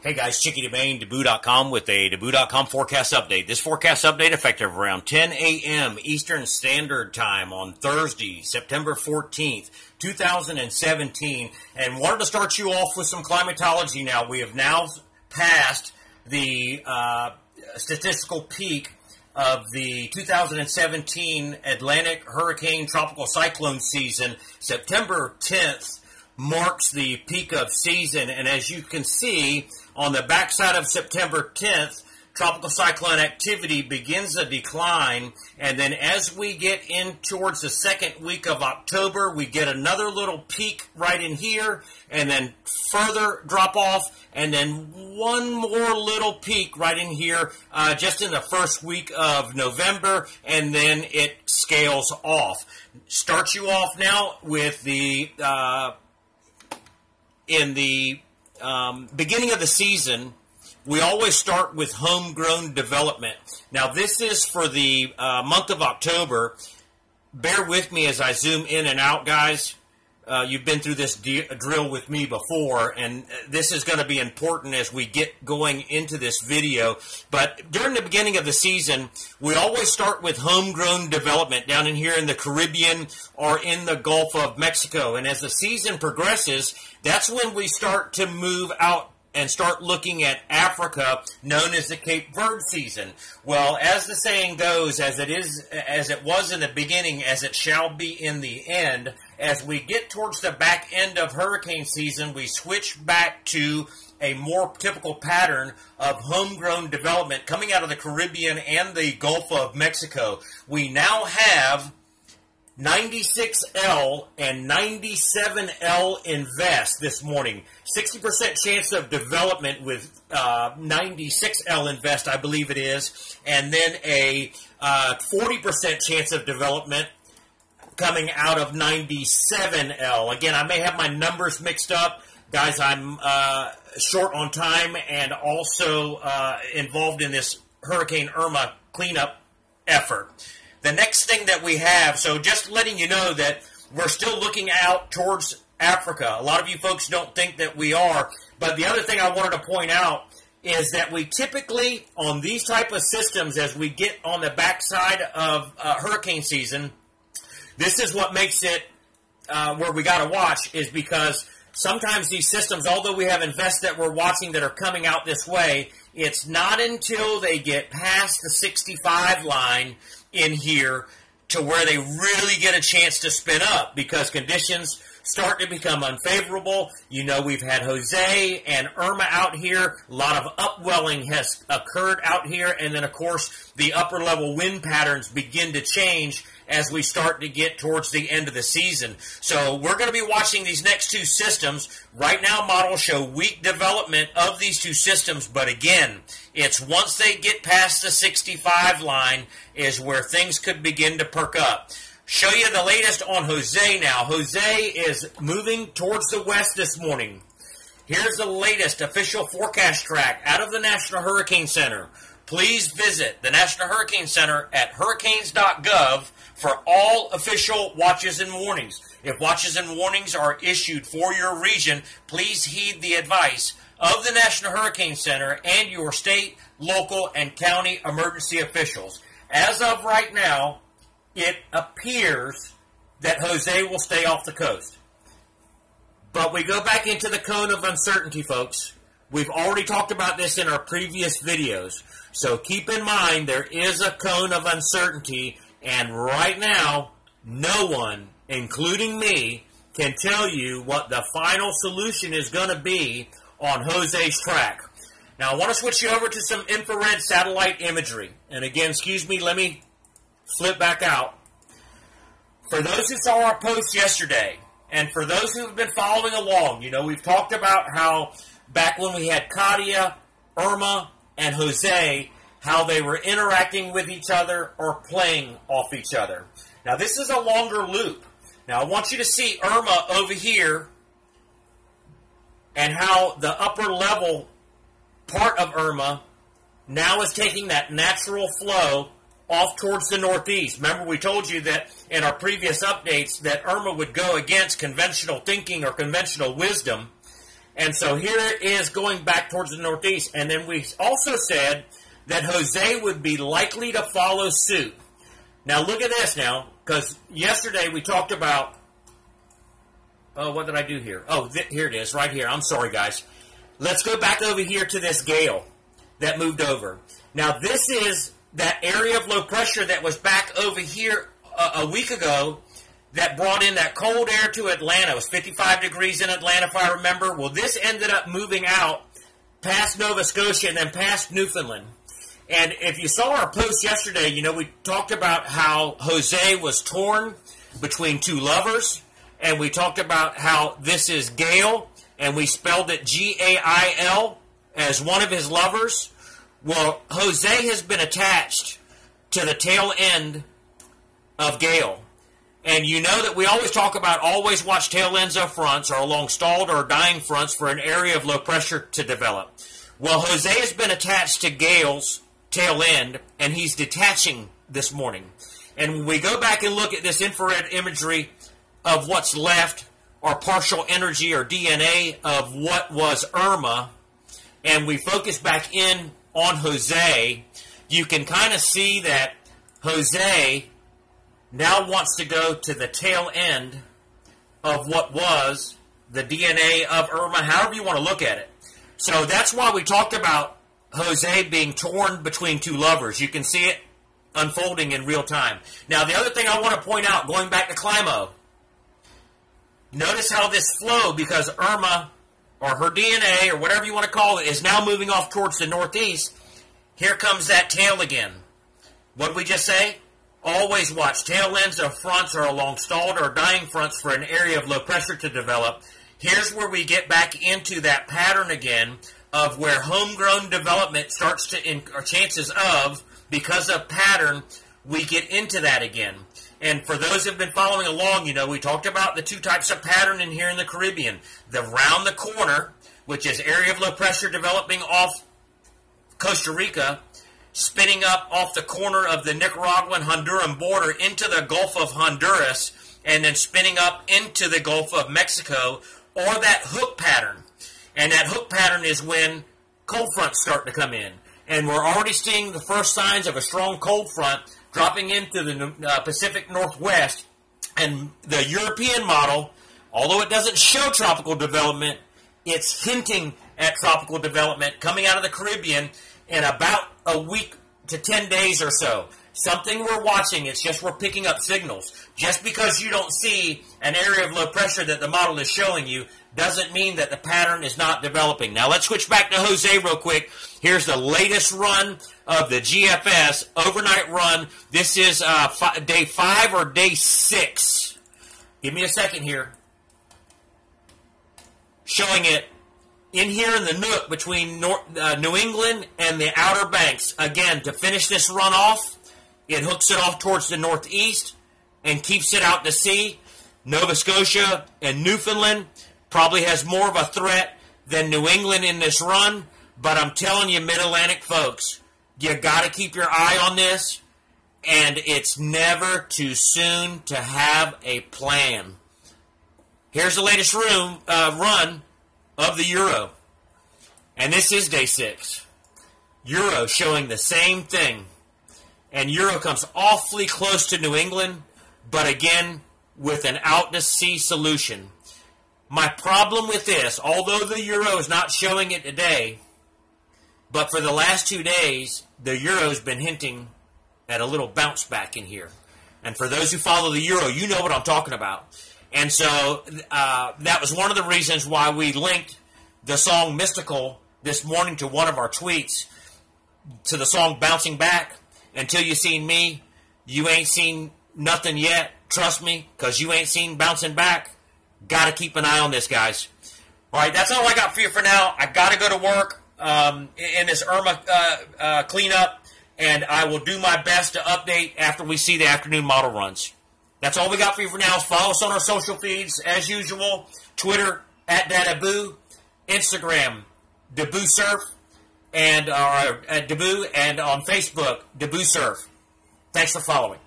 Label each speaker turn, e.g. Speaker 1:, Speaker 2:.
Speaker 1: Hey guys, Chicky DeBain, Deboo.com with a Deboo.com forecast update. This forecast update effective around 10 a.m. Eastern Standard Time on Thursday, September 14th, 2017. And wanted to start you off with some climatology now. We have now passed the statistical peak of the 2017 Atlantic Hurricane Tropical Cyclone season. September 10th marks the peak of season, and as you can see, on the backside of September 10th, tropical cyclone activity begins a decline, and then as we get in towards the second week of October, we get another little peak right in here, and then further drop off, and then one more little peak right in here just in the first week of November, and then it scales off. Start you off now with the in the beginning of the season, we always start with homegrown development. Now, this is for the month of October. Bear with me as I zoom in and out, guys. You've been through this drill with me before, and this is going to be important as we get going into this video. But during the beginning of the season, we always start with homegrown development down in here in the Caribbean or in the Gulf of Mexico. And as the season progresses, that's when we start to move out and start looking at Africa, known as the Cape Verde season. Well, as the saying goes, as it was in the beginning, as it shall be in the end, as we get towards the back end of hurricane season, we switch back to a more typical pattern of homegrown development coming out of the Caribbean and the Gulf of Mexico. We now have 96L and 97L invest this morning. 60% chance of development with 96L invest, I believe it is, and then a 40% chance of development coming out of 97L. Again, I may have my numbers mixed up. Guys, I'm short on time and also involved in this Hurricane Irma cleanup effort. The next thing that we have, so just letting you know that we're still looking out towards Africa. A lot of you folks don't think that we are, but the other thing I wanted to point out is that we typically, on these type of systems, as we get on the backside of hurricane season, this is what makes it where we got to watch, is because sometimes these systems, although we have invests that we're watching that are coming out this way, it's not until they get past the 65 line in here to where they really get a chance to spin up, because conditions start to become unfavorable. You know, we've had Jose and Irma out here. A lot of upwelling has occurred out here. And then, of course, the upper level wind patterns begin to change as we start to get towards the end of the season. So we're going to be watching these next two systems. Right now, models show weak development of these two systems. But again, it's once they get past the 65 line is where things could begin to perk up. Show you the latest on Jose now. Jose is moving towards the west this morning. Here's the latest official forecast track out of the National Hurricane Center. Please visit the National Hurricane Center at hurricanes.gov for all official watches and warnings. If watches and warnings are issued for your region, please heed the advice of the National Hurricane Center and your state, local, and county emergency officials. As of right now, it appears that Jose will stay off the coast. But we go back into the cone of uncertainty, folks. We've already talked about this in our previous videos. So keep in mind there is a cone of uncertainty, and right now, no one, including me, can tell you what the final solution is going to be on Jose's track. Now, I want to switch you over to some infrared satellite imagery. And again, excuse me, let me flip back out. For those who saw our post yesterday, and for those who have been following along, you know, we've talked about how back when we had Katia, Irma, and Jose, how they were interacting with each other or playing off each other. Now, this is a longer loop. Now, I want you to see Irma over here and how the upper level part of Irma now is taking that natural flow off towards the northeast. Remember, we told you that in our previous updates that Irma would go against conventional thinking or conventional wisdom, And so here it is going back towards the northeast. And then we also said that Jose would be likely to follow suit. Now look at this now, because yesterday we talked about, what did I do here? Oh, here it is, right here. I'm sorry, guys. Let's go back over here to this gale that moved over. Now this is that area of low pressure that was back over here a week ago that brought in that cold air to Atlanta. It was 55 degrees in Atlanta, if I remember. Well, this ended up moving out past Nova Scotia and then past Newfoundland. And if you saw our post yesterday, you know, we talked about how Jose was torn between two lovers. And we talked about how this is Gail, and we spelled it G-A-I-L as one of his lovers. Well, Jose has been attached to the tail end of Gail. And you know that we always talk about always watch tail ends of fronts or along stalled or dying fronts for an area of low pressure to develop. Well, Jose has been attached to Gail's tail end, and he's detaching this morning. And when we go back and look at this infrared imagery of what's left, or partial energy or DNA of what was Irma, and we focus back in on Jose, you can kind of see that Jose now wants to go to the tail end of what was the DNA of Irma, however you want to look at it. So that's why we talked about Jose being torn between two lovers. You can see it unfolding in real time. Now, the other thing I want to point out, going back to Climo, notice how this flow, because Irma, or her DNA, or whatever you want to call it, is now moving off towards the northeast. Here comes that tail again. What did we just say? Always watch tail ends of fronts or along stalled or dying fronts for an area of low pressure to develop. Here's where we get back into that pattern again of where homegrown development starts to, or chances of, because of pattern, we get into that again. And for those who have been following along, you know, we talked about the two types of pattern in here in the Caribbean. The round the corner, which is area of low pressure developing off Costa Rica, spinning up off the corner of the Nicaraguan-Honduran border into the Gulf of Honduras, and then spinning up into the Gulf of Mexico, or that hook pattern. And that hook pattern is when cold fronts start to come in. And we're already seeing the first signs of a strong cold front dropping into the Pacific Northwest. And the European model, although it doesn't show tropical development, it's hinting at tropical development coming out of the Caribbean in about a week to 10 days or so. Something we're watching, it's just we're picking up signals. Just because you don't see an area of low pressure that the model is showing you doesn't mean that the pattern is not developing. Now let's switch back to Jose real quick. Here's the latest run of the GFS overnight run. This is day 5 or day 6. Give me a second here. Showing it in here in the nook between New England and the Outer Banks. Again, to finish this run off, it hooks it off towards the northeast and keeps it out to sea. Nova Scotia and Newfoundland probably has more of a threat than New England in this run. But I'm telling you, Mid-Atlantic folks, you got to keep your eye on this. And it's never too soon to have a plan. Here's the latest run of the Euro. And this is day 6. Euro showing the same thing. And Euro comes awfully close to New England, but again, with an out-to-sea solution. My problem with this, although the Euro is not showing it today, but for the last 2 days, the Euro's been hinting at a little bounce back in here. And for those who follow the Euro, you know what I'm talking about. And so that was one of the reasons why we linked the song Mystical this morning to one of our tweets, to the song Bouncing Back. Until you seen me, you ain't seen nothing yet. Trust me, because you ain't seen Bouncing Back. Got to keep an eye on this, guys. All right, that's all I got for you for now. I got to go to work in this Irma cleanup, and I will do my best to update after we see the afternoon model runs. That's all we got for you for now. Follow us on our social feeds, as usual. Twitter, @DadAboo. Instagram, DabooSurf. And at Daboo, and on Facebook, DabooSurf. Thanks for following.